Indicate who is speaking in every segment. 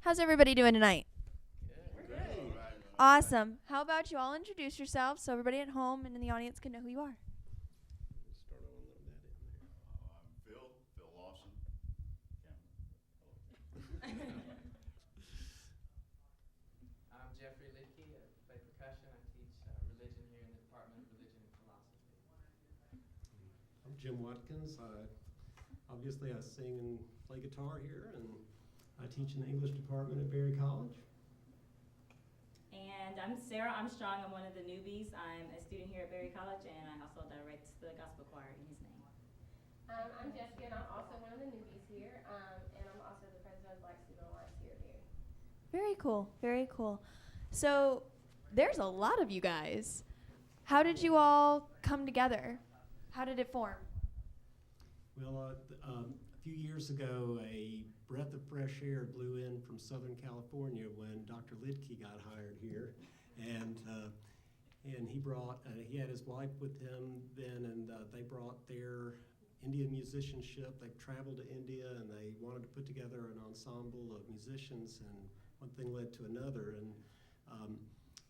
Speaker 1: How's everybody doing tonight? Awesome. How about you all introduce yourselves so everybody at home and in the audience can know who you are?
Speaker 2: Start on that in there.
Speaker 3: I'm Phil Lawson.
Speaker 4: I'm Jeffrey Lidke. I play percussion. I teach religion here in the Department of Religion and Philosophy.
Speaker 2: I'm Jim Watkins. Obviously I sing and play guitar here, and I teach in the English department at Berry College.
Speaker 5: And I'm Sarah Armstrong. I'm one of the newbies. I'm a student here at Berry College, and I also direct the gospel choir in his name.
Speaker 6: I'm Jessica, and I'm also one of the newbies here, and I'm also the president of Black Student Alliance here at Berry.
Speaker 1: Very cool. Very cool. So there's a lot of you guys. How did you all come together? How did it form?
Speaker 2: Well, a few years ago, a breath of fresh air blew in from Southern California when Dr. Lidke got hired here, and he had his wife with him then, and they brought their Indian musicianship. They've traveled to India, and they wanted to put together an ensemble of musicians, and one thing led to another,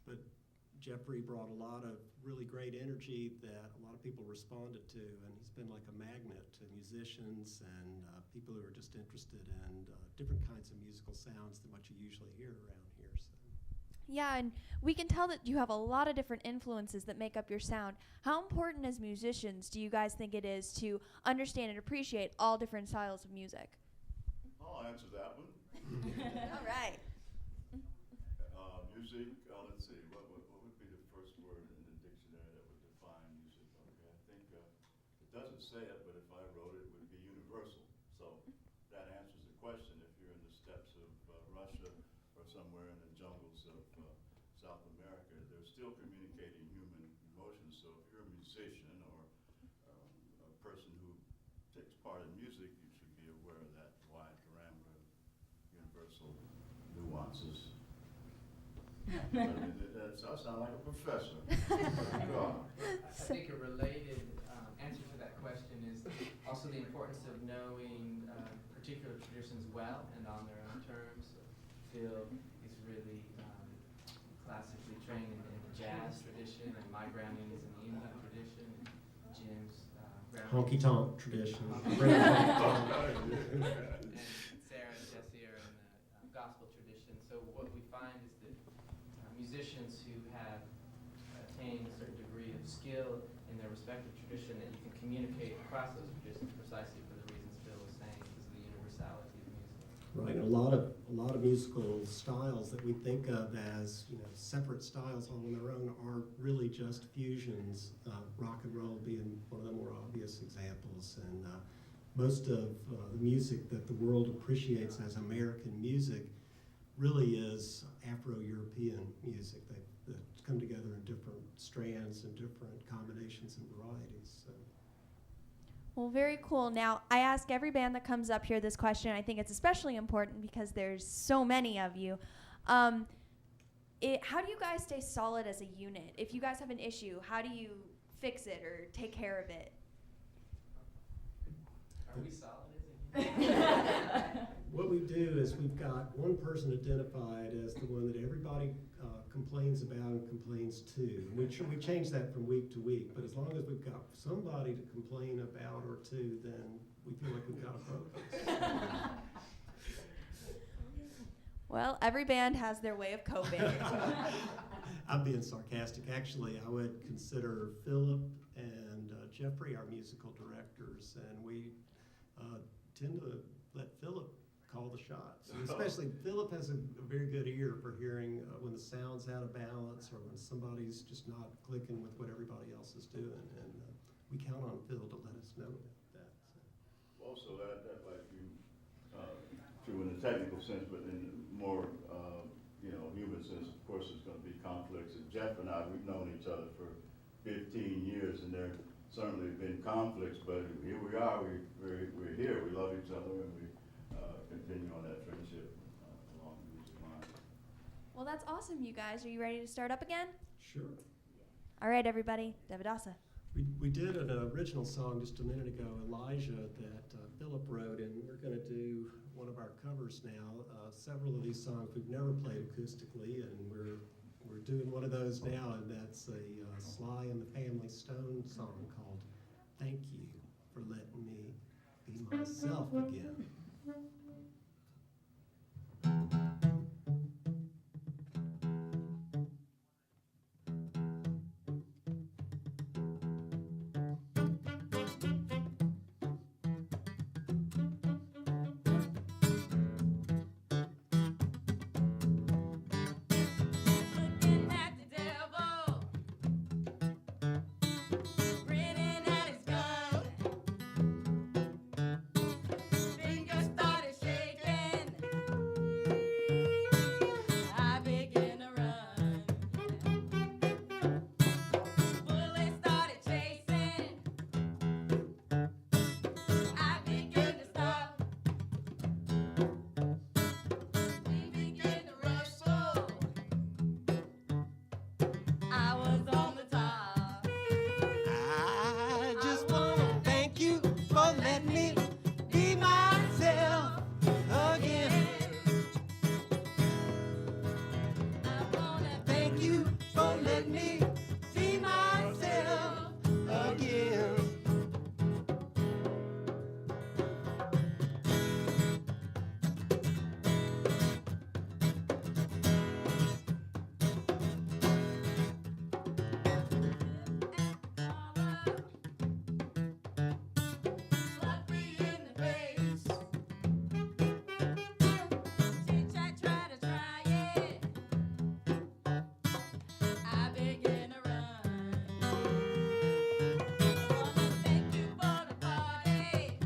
Speaker 2: but Jeffrey brought a lot of really great energy that a lot of people responded to, and he's been like a magnet to musicians and people who are just interested in different kinds of musical sounds than what you usually hear around here. So.
Speaker 1: Yeah, and we can tell that you have a lot of different influences that make up your sound. How important as musicians do you guys think it is to understand and appreciate all different styles of music?
Speaker 3: I'll answer that one.
Speaker 1: All right.
Speaker 3: Music, let's see, what would be the first word in the dictionary that would define music? Okay, I think it doesn't say it, but if I wrote it, it would be universal. So that answers the question. If you're in the steppes of Russia or somewhere in the jungles of South America, they're still communicating human emotions. So if you're a musician or a person who takes part in music, you should be aware of that wide parameter of universal nuances. I sound like a professor.
Speaker 4: I think a related answer to that question is also the importance of knowing particular traditions well and on their own terms. Phil is really classically trained in the jazz tradition, and my grounding is in the Indian tradition. Jim's grounding
Speaker 2: Honky-tonk tradition.
Speaker 4: and Sarah and Jesse are in the gospel tradition. So what we find is that musicians who have attained a certain degree of skill in their respective tradition, that you can communicate across those traditions precisely for the reasons Phil was saying, because of the universality of music.
Speaker 2: Right, a lot of musical styles that we think of as separate styles all on their own are really just fusions. Rock and roll being one of the more obvious examples, and most of the music that the world appreciates as American music really is Afro-European music that's come together in different strands and different combinations and varieties. So.
Speaker 1: Well, very cool. Now, I ask every band that comes up here this question. I think it's especially important because there's so many of you. How do you guys stay solid as a unit? If you guys have an issue, how do you fix it or take care of it?
Speaker 4: Are we solid as a unit?
Speaker 2: What we do is we've got one person identified as the one that everybody complains about and complains to. We change that from week to week, but as long as we've got somebody to complain about or to, then we feel like we've got a focus.
Speaker 1: Well, every band has their way of coping.
Speaker 2: I'm being sarcastic. Actually, I would consider Philip and Jeffrey our musical directors, and we tend to let Philip call the shots. And especially Philip has a very good ear for hearing when the sound's out of balance or when somebody's just not clicking with what everybody else is doing, and we count on Phil to let us know about that. So.
Speaker 3: Also, that like you, true in the technical sense, but in the more human sense, of course, there's going to be conflicts. And Jeff and I, we've known each other for 15 years, and there certainly have been conflicts. But here we are. We're here. We love each other, and we continue on that friendship along the music line.
Speaker 1: Well, that's awesome, you guys. Are you ready to start up again?
Speaker 2: Sure.
Speaker 1: All right, everybody. Devidasa.
Speaker 2: We did an original song just a minute ago, Elijah, that Philip wrote, and we're going to do one of our covers now. Several of these songs we've never played acoustically, and we're doing one of those now, and that's a Sly and the Family Stone song called "Thank You for Letting Me Be Myself Again."
Speaker 5: Looking at the devil, grinning at his gun. Fingers started shaking. I began to run. Bullets started chasing. I began to stop. We began to wrestle. I was on the top.
Speaker 2: I just wanna thank you for letting me be myself again.
Speaker 5: I wanna
Speaker 2: Thank you for letting me be myself again.
Speaker 5: slap me in the face. Chit-chat, try it. I began to run. Wanna thank you for the party.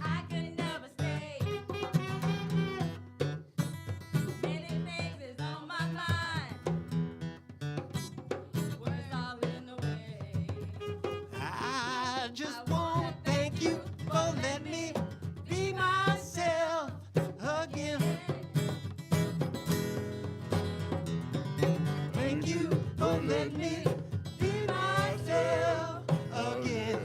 Speaker 5: I could never stay. Many things is on my mind. Words all in the way.
Speaker 2: I just wanna thank you for letting me be myself again. Thank you for letting me be myself again.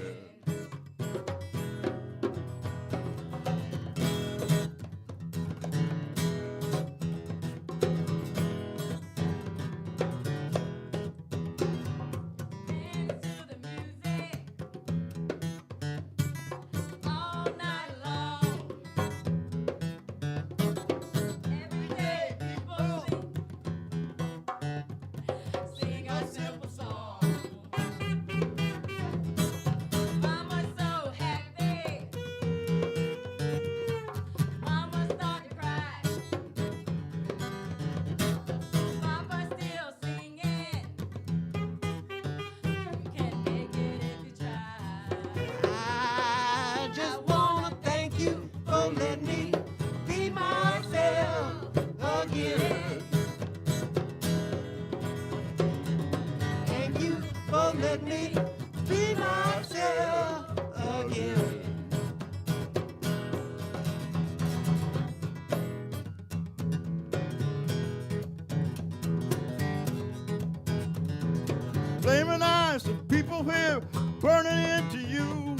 Speaker 5: Dance to the music all night long. Every day people sing a simple song. Mama's so happy. Mama started to cry. Papa's still singing. You can make it if you try.
Speaker 2: I just wanna thank you for letting me be myself again. Thank you for letting me be myself again.
Speaker 7: Flaming eyes of people here burning into you.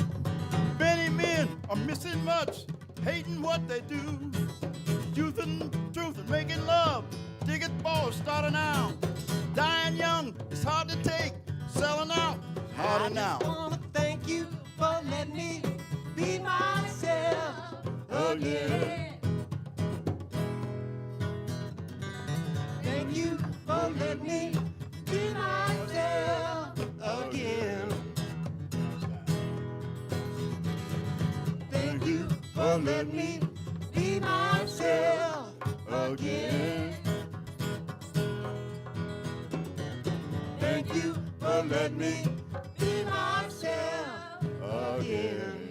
Speaker 7: Many men are missing much, hating what they do. Youth and truth and making love, digging balls starting out. Dying young is hard to take, selling out harder now.
Speaker 2: I just wanna thank you for letting me be myself again. Thank you for letting me be myself again. Thank you for letting me be myself again. Thank you for letting me be myself again.